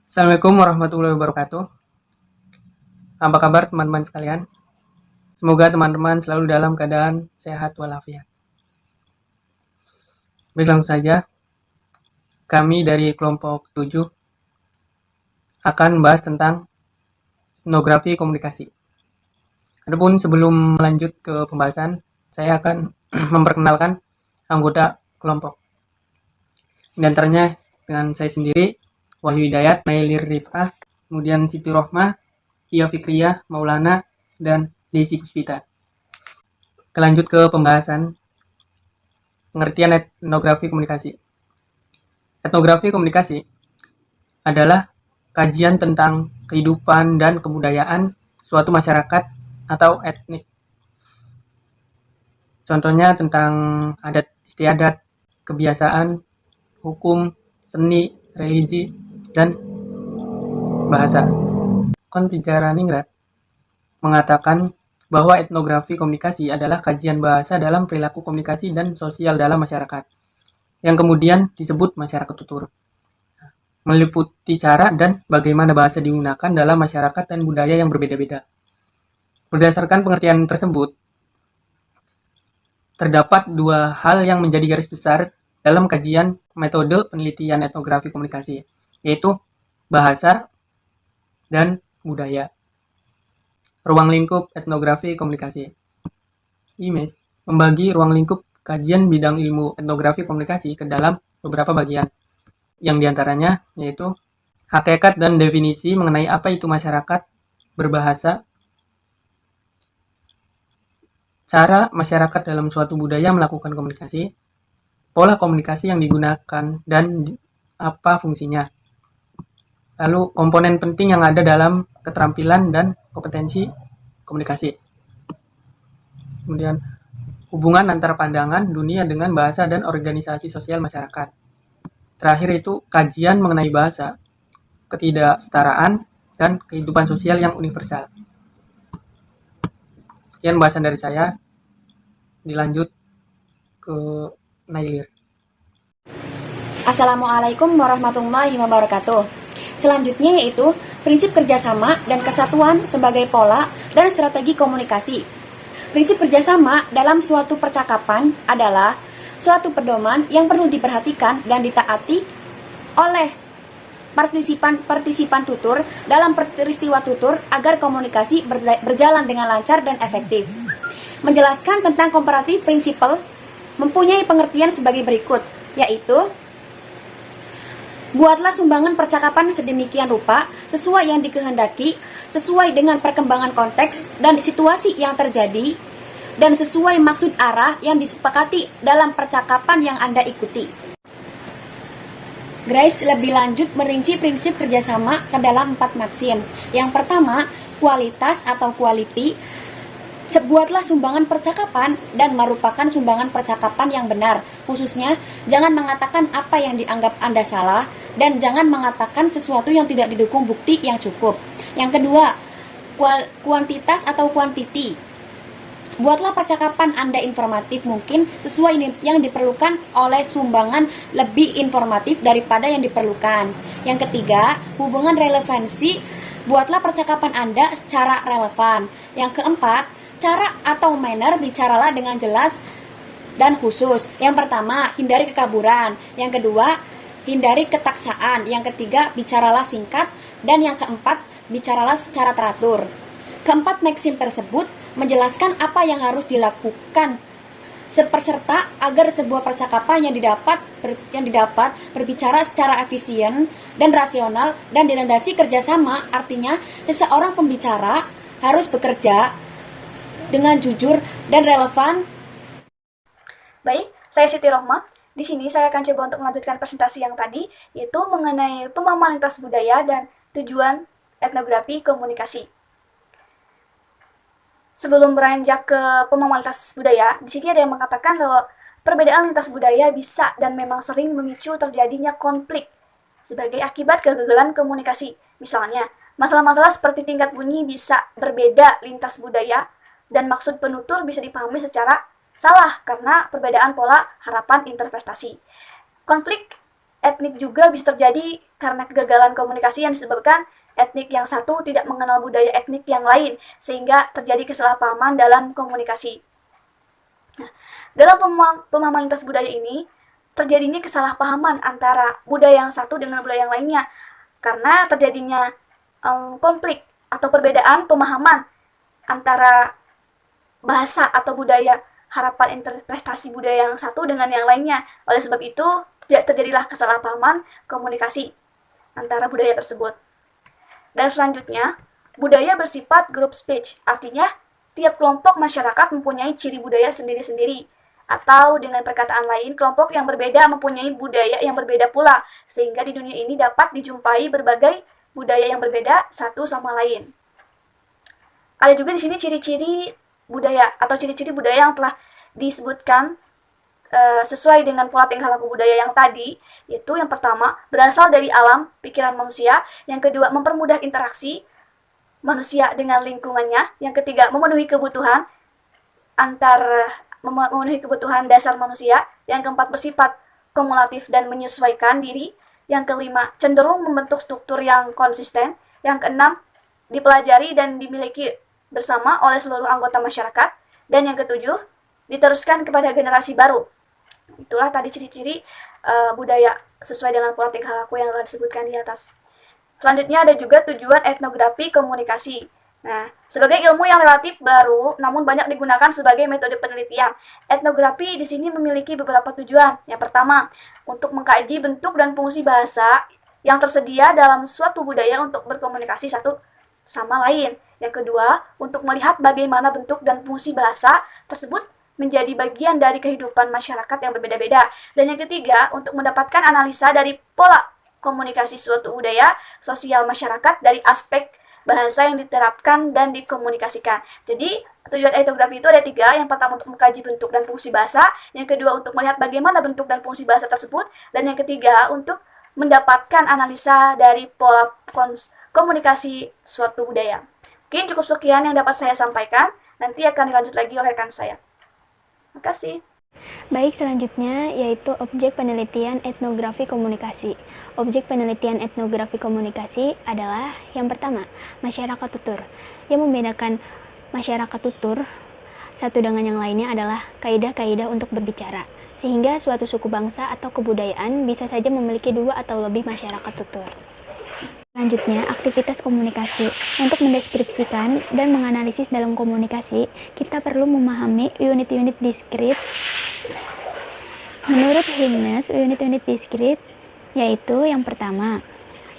Assalamualaikum warahmatullahi wabarakatuh. Apa kabar teman-teman sekalian? Semoga teman-teman selalu dalam keadaan sehat walafiat. Baik, langsung saja. Kami dari kelompok 7 akan membahas tentang etnografi komunikasi. Adapun sebelum melanjut ke pembahasan, saya akan memperkenalkan anggota kelompok. Di antaranya dengan saya sendiri, Wahyu Hidayat, Nailir Rifah, kemudian Siti Rohmah, Ia Fikriyah, Maulana, dan Desi Puspita. Lanjut ke pembahasan pengertian etnografi komunikasi. Etnografi komunikasi adalah kajian tentang kehidupan dan kebudayaan suatu masyarakat atau etnik. Contohnya tentang adat istiadat, kebiasaan, hukum, seni, religi, dan bahasa. Kontijaraningrat mengatakan bahwa etnografi komunikasi adalah kajian bahasa dalam perilaku komunikasi dan sosial dalam masyarakat, yang kemudian disebut masyarakat tutur. Meliputi cara dan bagaimana bahasa digunakan dalam masyarakat dan budaya yang berbeda-beda. Berdasarkan pengertian tersebut, terdapat dua hal yang menjadi garis besar dalam kajian metode penelitian etnografi komunikasi, yaitu bahasa dan budaya. Ruang lingkup etnografi komunikasi. IMES membagi ruang lingkup kajian bidang ilmu etnografi komunikasi ke dalam beberapa bagian, yang diantaranya yaitu hakikat dan definisi mengenai apa itu masyarakat berbahasa, cara masyarakat dalam suatu budaya melakukan komunikasi, pola komunikasi yang digunakan dan apa fungsinya, lalu komponen penting yang ada dalam keterampilan dan kompetensi komunikasi, kemudian hubungan antara pandangan dunia dengan bahasa dan organisasi sosial masyarakat. Terakhir itu kajian mengenai bahasa, ketidaksetaraan, dan kehidupan sosial yang universal. Sekian bahasan dari saya. Dilanjut ke Nailir. Assalamualaikum warahmatullahi wabarakatuh. Selanjutnya yaitu prinsip kerjasama dan kesatuan sebagai pola dan strategi komunikasi. Prinsip kerjasama dalam suatu percakapan adalah suatu pedoman yang perlu diperhatikan dan ditaati oleh partisipan tutur dalam peristiwa tutur agar komunikasi berjalan dengan lancar dan efektif. Menjelaskan tentang komparatif prinsipal mempunyai pengertian sebagai berikut, yaitu buatlah sumbangan percakapan sedemikian rupa sesuai yang dikehendaki, sesuai dengan perkembangan konteks dan situasi yang terjadi, dan sesuai maksud arah yang disepakati dalam percakapan yang Anda ikuti. Grace lebih lanjut merinci prinsip kerjasama ke dalam 4 maksim. Yang pertama, kualitas atau quality. Buatlah sumbangan percakapan dan merupakan sumbangan percakapan yang benar. Khususnya, jangan mengatakan apa yang dianggap Anda salah dan jangan mengatakan sesuatu yang tidak didukung bukti yang cukup. Yang kedua, kuantitas atau quantity. Buatlah percakapan Anda informatif mungkin sesuai yang diperlukan oleh sumbangan lebih informatif daripada yang diperlukan. Yang ketiga, hubungan relevansi. Buatlah percakapan Anda secara relevan. Yang keempat, cara atau manner, bicaralah dengan jelas dan khusus. Yang pertama, hindari kekaburan. Yang kedua, hindari ketaksaan. Yang ketiga, bicaralah singkat. Dan yang keempat, bicaralah secara teratur. Keempat maksim tersebut menjelaskan apa yang harus dilakukan peserta agar sebuah percakapan yang didapat berbicara secara efisien dan rasional dan dilandasi kerjasama. Artinya, seseorang pembicara harus bekerja dengan jujur dan relevan. Baik, saya Siti Rohmah. Di sini saya akan coba untuk melanjutkan presentasi yang tadi, yaitu mengenai pemahaman lintas budaya dan tujuan etnografi komunikasi. Sebelum beranjak ke pemahaman lintas budaya, di sini ada yang mengatakan bahwa perbedaan lintas budaya bisa dan memang sering memicu terjadinya konflik sebagai akibat kegagalan komunikasi. Misalnya, masalah-masalah seperti tingkat bunyi bisa berbeda lintas budaya dan maksud penutur bisa dipahami secara salah karena perbedaan pola harapan interpretasi. Konflik etnik juga bisa terjadi karena kegagalan komunikasi yang disebabkan etnik yang satu tidak mengenal budaya etnik yang lain, sehingga terjadi kesalahpahaman dalam komunikasi. Nah, dalam pemahaman lintas budaya ini, terjadinya kesalahpahaman antara budaya yang satu dengan budaya yang lainnya, karena terjadinya konflik atau perbedaan pemahaman antara bahasa atau budaya, harapan interpretasi budaya yang satu dengan yang lainnya. Oleh sebab itu, terjadilah kesalahpahaman komunikasi antara budaya tersebut. Dan selanjutnya, budaya bersifat group speech, artinya tiap kelompok masyarakat mempunyai ciri budaya sendiri-sendiri. Atau dengan perkataan lain, kelompok yang berbeda mempunyai budaya yang berbeda pula, sehingga di dunia ini dapat dijumpai berbagai budaya yang berbeda satu sama lain. Ada juga di sini ciri-ciri budaya atau ciri-ciri budaya yang telah disebutkan sesuai dengan pola tingkah laku budaya yang tadi, yaitu yang pertama, berasal dari alam pikiran manusia, yang kedua, mempermudah interaksi manusia dengan lingkungannya, yang ketiga, memenuhi kebutuhan dasar manusia, yang keempat, bersifat kumulatif dan menyesuaikan diri, yang kelima, cenderung membentuk struktur yang konsisten, yang keenam, dipelajari dan dimiliki bersama oleh seluruh anggota masyarakat, dan yang ketujuh, diteruskan kepada generasi baru. Itulah tadi ciri-ciri budaya sesuai dengan pola tingkah laku yang telah disebutkan di atas. Selanjutnya ada juga tujuan etnografi komunikasi. Nah, sebagai ilmu yang relatif baru namun banyak digunakan sebagai metode penelitian, etnografi di sini memiliki beberapa tujuan. Yang pertama, untuk mengkaji bentuk dan fungsi bahasa yang tersedia dalam suatu budaya untuk berkomunikasi satu sama lain. Yang kedua, untuk melihat bagaimana bentuk dan fungsi bahasa tersebut menjadi bagian dari kehidupan masyarakat yang berbeda-beda. Dan yang ketiga, untuk mendapatkan analisa dari pola komunikasi suatu budaya sosial masyarakat dari aspek bahasa yang diterapkan dan dikomunikasikan. Jadi, tujuan etnografi itu ada tiga. Yang pertama, untuk mengkaji bentuk dan fungsi bahasa. Yang kedua, untuk melihat bagaimana bentuk dan fungsi bahasa tersebut. Dan yang ketiga, untuk mendapatkan analisa dari pola komunikasi suatu budaya. Mungkin cukup sekian yang dapat saya sampaikan. Nanti akan dilanjut lagi oleh rekan saya. Terima kasih. Baik, selanjutnya yaitu objek penelitian etnografi komunikasi. Objek penelitian etnografi komunikasi adalah yang pertama, masyarakat tutur. Yang membedakan masyarakat tutur satu dengan yang lainnya adalah kaidah-kaidah untuk berbicara, sehingga suatu suku bangsa atau kebudayaan bisa saja memiliki dua atau lebih masyarakat tutur. Selanjutnya, aktivitas komunikasi. Untuk mendeskripsikan dan menganalisis dalam komunikasi, kita perlu memahami unit-unit diskrit. Menurut Hignes, unit-unit diskrit yaitu yang pertama,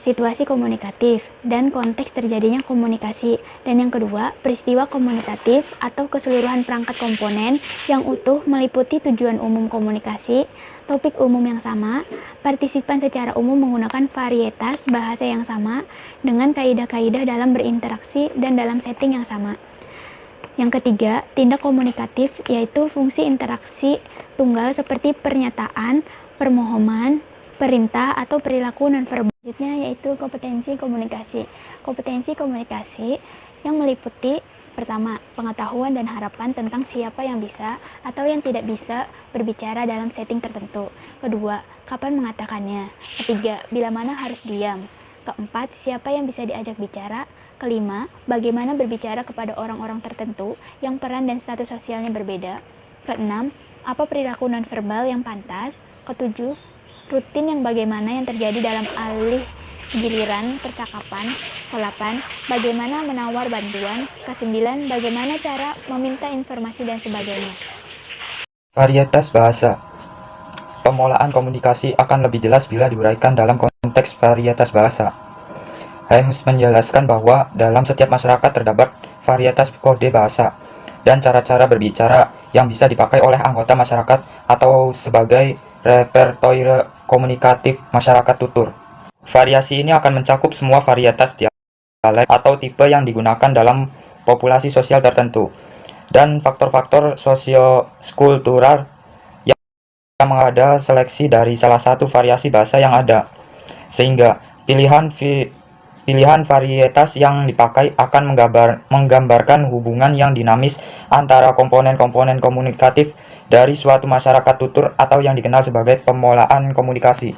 situasi komunikatif dan konteks terjadinya komunikasi, dan yang kedua, peristiwa komunikatif atau keseluruhan perangkat komponen yang utuh meliputi tujuan umum komunikasi, topik umum yang sama, partisipan secara umum menggunakan varietas bahasa yang sama dengan kaidah-kaidah dalam berinteraksi dan dalam setting yang sama. Yang ketiga, tindak komunikatif yaitu fungsi interaksi tunggal seperti pernyataan, permohonan, perintah, atau perilaku nonverbal. Selanjutnya yaitu kompetensi komunikasi. Kompetensi komunikasi yang meliputi pertama, pengetahuan dan harapan tentang siapa yang bisa atau yang tidak bisa berbicara dalam setting tertentu. Kedua, kapan mengatakannya. Ketiga, bila mana harus diam. Keempat, siapa yang bisa diajak bicara. Kelima, bagaimana berbicara kepada orang-orang tertentu yang peran dan status sosialnya berbeda. Keenam, apa perilaku nonverbal yang pantas. Ketujuh, rutin yang bagaimana yang terjadi dalam alih giliran percakapan. Ke-8, bagaimana menawar bantuan. Ke-9, bagaimana cara meminta informasi dan sebagainya. Varietas bahasa. Pemolahan komunikasi akan lebih jelas bila diuraikan dalam konteks varietas bahasa. Hignes menjelaskan bahwa dalam setiap masyarakat terdapat varietas kode bahasa dan cara-cara berbicara yang bisa dipakai oleh anggota masyarakat atau sebagai repertoire komunikatif masyarakat tutur. Variasi ini akan mencakup semua varietas dialek atau tipe yang digunakan dalam populasi sosial tertentu dan faktor-faktor sosio-kultural yang mengada seleksi dari salah satu variasi bahasa yang ada, sehingga pilihan varietas yang dipakai akan menggambarkan hubungan yang dinamis antara komponen-komponen komunikatif dari suatu masyarakat tutur atau yang dikenal sebagai pemolahan komunikasi.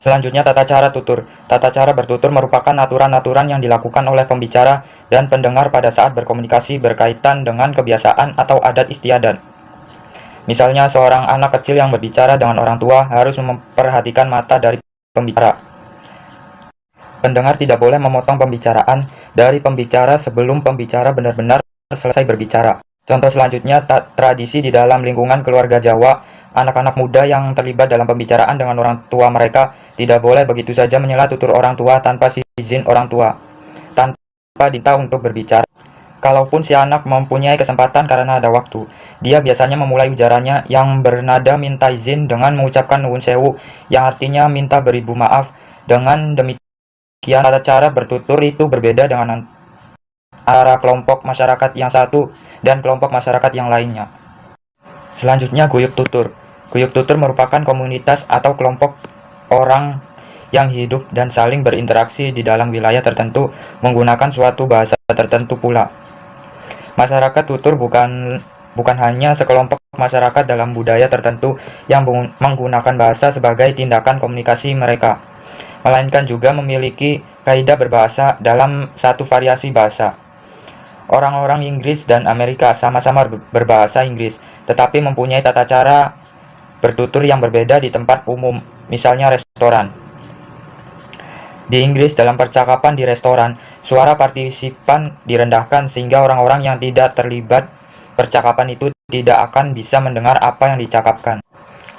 Selanjutnya, tata cara tutur. Tata cara bertutur merupakan aturan-aturan yang dilakukan oleh pembicara dan pendengar pada saat berkomunikasi berkaitan dengan kebiasaan atau adat istiadat. Misalnya, seorang anak kecil yang berbicara dengan orang tua harus memperhatikan mata dari pembicara. Pendengar tidak boleh memotong pembicaraan dari pembicara sebelum pembicara benar-benar selesai berbicara. Contoh selanjutnya, tradisi di dalam lingkungan keluarga Jawa, anak-anak muda yang terlibat dalam pembicaraan dengan orang tua mereka tidak boleh begitu saja menyela tutur orang tua tanpa izin orang tua, tanpa diminta untuk berbicara. Kalaupun si anak mempunyai kesempatan karena ada waktu, dia biasanya memulai ujarannya yang bernada minta izin dengan mengucapkan nuwun sewu, yang artinya minta beribu maaf. Dengan demikian, tata cara bertutur itu berbeda dengan antara kelompok masyarakat yang satu dan kelompok masyarakat yang lainnya. Selanjutnya, guyub tutur. Guyub tutur merupakan komunitas atau kelompok orang yang hidup dan saling berinteraksi di dalam wilayah tertentu menggunakan suatu bahasa tertentu pula. Masyarakat tutur bukan hanya sekelompok masyarakat dalam budaya tertentu yang menggunakan bahasa sebagai tindakan komunikasi mereka, melainkan juga memiliki kaidah berbahasa dalam satu variasi bahasa. Orang-orang Inggris dan Amerika sama-sama berbahasa Inggris, tetapi mempunyai tata cara bertutur yang berbeda di tempat umum, misalnya restoran. Di Inggris, dalam percakapan di restoran, suara partisipan direndahkan sehingga orang-orang yang tidak terlibat percakapan itu tidak akan bisa mendengar apa yang dicakapkan.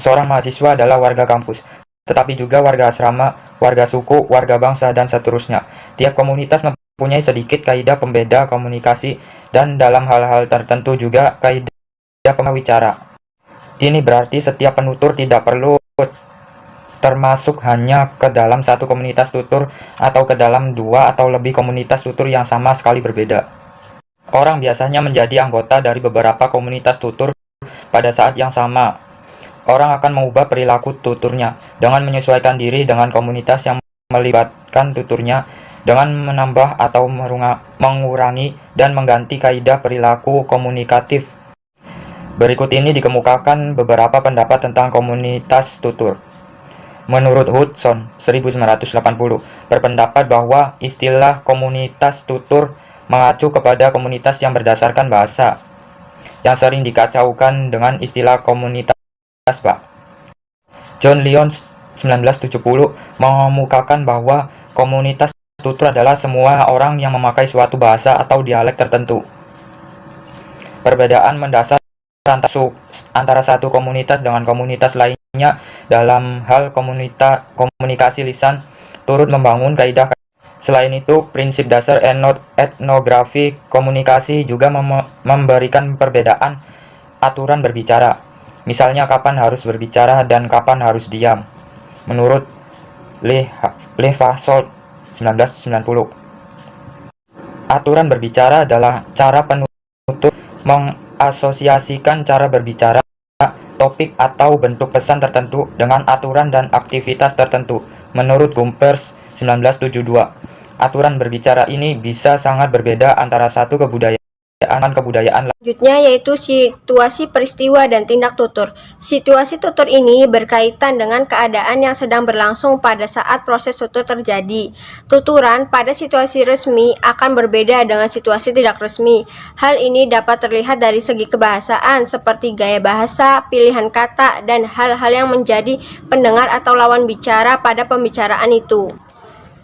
Seorang mahasiswa adalah warga kampus, tetapi juga warga asrama, warga suku, warga bangsa, dan seterusnya. Tiap komunitas mempunyai sedikit kaidah pembeda komunikasi dan dalam hal-hal tertentu juga kaidah pembicara. Ini berarti setiap penutur tidak perlu termasuk hanya ke dalam satu komunitas tutur atau ke dalam dua atau lebih komunitas tutur yang sama sekali berbeda. Orang biasanya menjadi anggota dari beberapa komunitas tutur pada saat yang sama. Orang akan mengubah perilaku tuturnya dengan menyesuaikan diri dengan komunitas yang melibatkan tuturnya dengan menambah atau mengurangi dan mengganti kaidah perilaku komunikatif. Berikut ini dikemukakan beberapa pendapat tentang komunitas tutur. Menurut Hudson 1980, berpendapat bahwa istilah komunitas tutur mengacu kepada komunitas yang berdasarkan bahasa, yang sering dikacaukan dengan istilah komunitas Pak. John Lyons 1970 mengemukakan bahwa komunitas tutur adalah semua orang yang memakai suatu bahasa atau dialek tertentu. Perbedaan mendasar antara satu komunitas dengan komunitas lainnya dalam hal komunikasi lisan turut membangun kaidah. Selain itu, prinsip dasar etnografi komunikasi juga memberikan perbedaan aturan berbicara. Misalnya kapan harus berbicara dan kapan harus diam. Menurut Levasseur 1990, aturan berbicara adalah cara penutur mengasosiasikan cara berbicara, topik atau bentuk pesan tertentu dengan aturan dan aktivitas tertentu. Menurut Gumpers 1972, aturan berbicara ini bisa sangat berbeda antara satu kebudayaan dan kebudayaan lain. Selanjutnya yaitu situasi peristiwa dan tindak tutur. Situasi tutur ini berkaitan dengan keadaan yang sedang berlangsung pada saat proses tutur terjadi. Tuturan pada situasi resmi akan berbeda dengan situasi tidak resmi. Hal ini dapat terlihat dari segi kebahasaan seperti gaya bahasa, pilihan kata, dan hal-hal yang menjadi pendengar atau lawan bicara pada pembicaraan itu.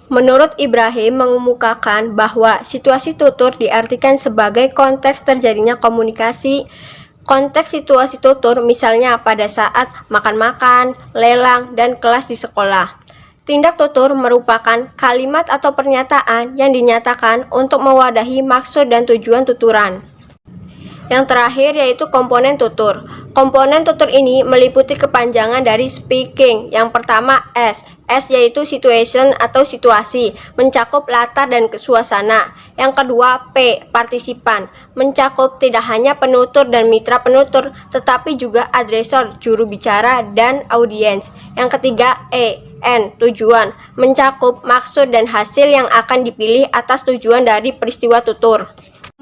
Menurut Ibrahim mengemukakan bahwa situasi tutur diartikan sebagai konteks terjadinya komunikasi. Konteks situasi tutur misalnya pada saat makan-makan, lelang, dan kelas di sekolah. Tindak tutur merupakan kalimat atau pernyataan yang dinyatakan untuk mewadahi maksud dan tujuan tuturan. Yang terakhir yaitu komponen tutur. Komponen tutur ini meliputi kepanjangan dari speaking. Yang pertama S yaitu situation atau situasi, mencakup latar dan suasana. Yang kedua P, partisipan, mencakup tidak hanya penutur dan mitra penutur, tetapi juga adresor, juru bicara, dan audiens. Yang ketiga N, tujuan, mencakup maksud dan hasil yang akan dipilih atas tujuan dari peristiwa tutur.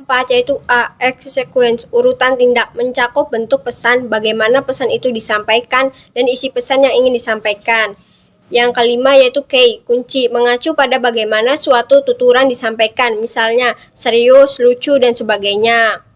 4 yaitu A, sequence, urutan tindak, mencakup bentuk pesan, bagaimana pesan itu disampaikan, dan isi pesan yang ingin disampaikan. Yang kelima yaitu key, kunci, mengacu pada bagaimana suatu tuturan disampaikan, misalnya serius, lucu, dan sebagainya.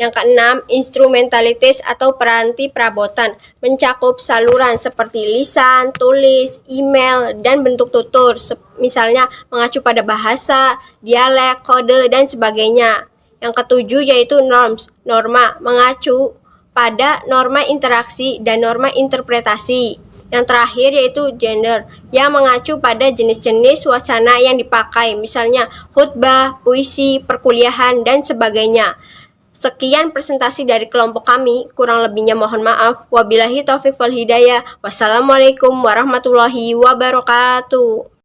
Yang keenam, instrumentalitis atau peranti perabotan, mencakup saluran seperti lisan, tulis, email, dan bentuk tutur, misalnya mengacu pada bahasa, dialek, kode, dan sebagainya. Yang ketujuh yaitu norms, norma, mengacu pada norma interaksi dan norma interpretasi. Yang terakhir yaitu gender, yang mengacu pada jenis-jenis wacana yang dipakai, misalnya khutbah, puisi, perkuliahan, dan sebagainya. Sekian presentasi dari kelompok kami, kurang lebihnya mohon maaf. Wabillahi taufiq wal hidayah. Wassalamualaikum warahmatullahi wabarakatuh.